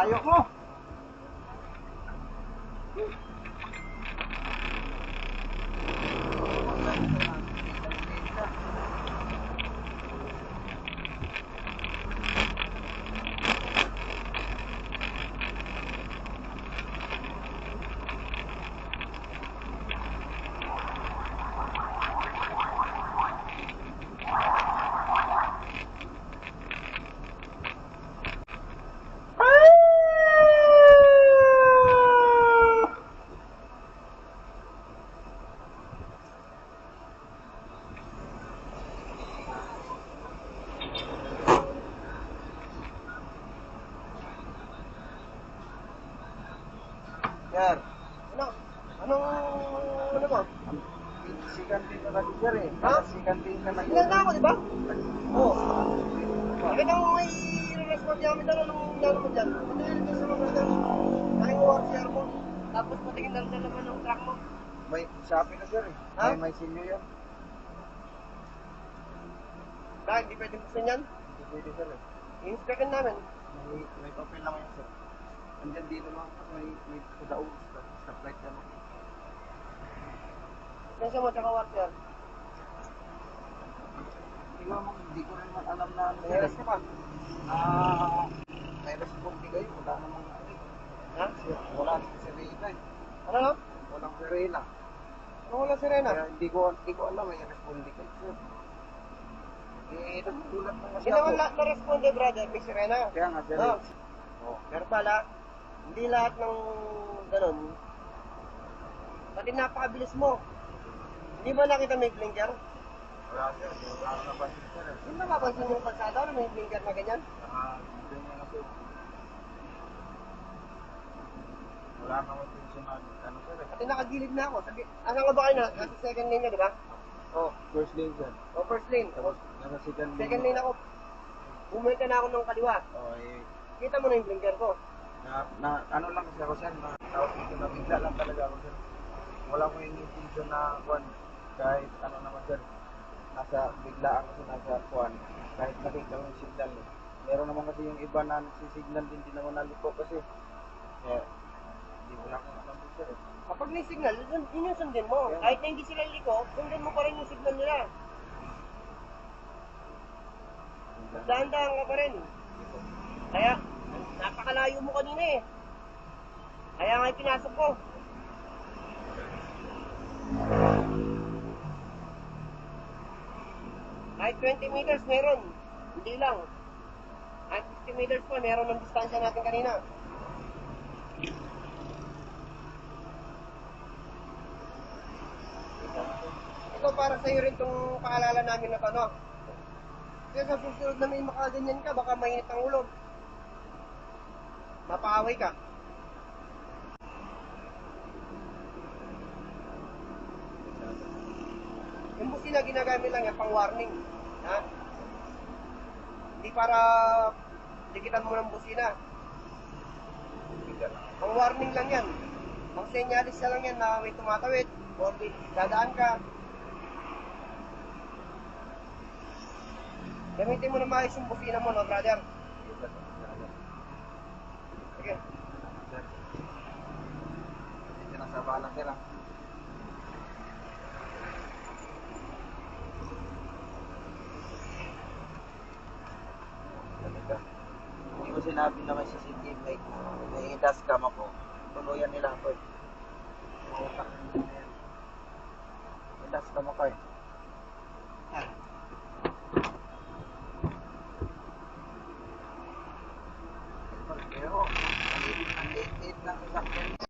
Layo mo! Sir, Ano ba? sikan din ka kasi sir eh. Ha? Sikan din ka na. Ilan na ako, di ba? Oo. Bakit ako may respond namin na nung lalo mo dyan? Patuloy ka sa mga brother. Tayong ORCR mo. Tapos patingin na rin naman ng truck mo. May Shopee na sir eh. Ha? May sinyo yan. Dahil hindi pwedeng gusto niyan. Hindi pwede sir eh. I-inspectin namin. May papel naman yan sir. Andyan dito lang. May kudaog. Stoplight ka mo. Nasa mo, tsaka ORCR. Hindi ko rin alam na ano. May arrest ka pa. May responde kayo. Wala namang ano eh. Ha? Wala si Serena eh. Ano no? Walang Serena. Ano wala sirena? Kaya hindi ko alam may responde kayo sir. Eh, nagtulad na kasi Hindi naman ako. lahat na responde, brother. May sirena. Kaya nga sir. No? Oh. Pero pala, hindi lahat ng ganun. Pati napakabilis mo. Hindi ba nakita may blinker? Wala sir. Wala na napansin sir eh. Hindi napapansin yung kalsada na may blinker na ganyan? Ganyan na sir. Wala naman tension na ano sir eh. Pati nakagilid na ako. Sabi, asan ka ba kayo na? Nasa second lane ka, di ba? Oh, First lane sir. oh first lane. Tapos nasa second lane. Second lane ako. Bumalik ka na ako ng kaliwa. Oh, eh. Kita mo na yung blinker ko. Ano lang kasi ako sir, tawag dito na bigla lang talaga ako sir. Wala ko yung intention na kuwan, kahit ano naman sir, nasa bigla ako sir, nasa kuwan, kahit nakita ko yung signal eh. Meron naman kasi yung iba na nagsisignal din, di naman naliko kasi. Eh, hindi mo lang alam din sir eh. Kapag may signal, yun yung sundin mo. Kahit na hindi sila liko, sundin mo pa rin yung signal nila. Dahan-dahan ka pa rin. Kaya, napakalayo mo kanina eh. Kaya nga pinasok ko. Kahit 20 meters meron. Hindi lang. Kahit 50 meters pa, meron ng distansya natin kanina. Ito para sa iyo rin itong paalala namin na to, no? Kasi sa susunod na may makaganyan ka, baka mainit ang ulo. Mapaaway ka. Yung busina ginagamit lang yan pang warning. Ha? Hindi para dikitan mo ng busina. Pang warning lang yan. Pang senyalis lang yan na may tumatawid. O dadaan ka. Gamitin mo na maayos yung busina mo, no, brother? Sige. Sir, hindi na sa bala sir ah. Hindi ko sinabi na may CCTV, may dashcam ako. Tuluyan nila ako eh. May dashcam ako eh. Ah.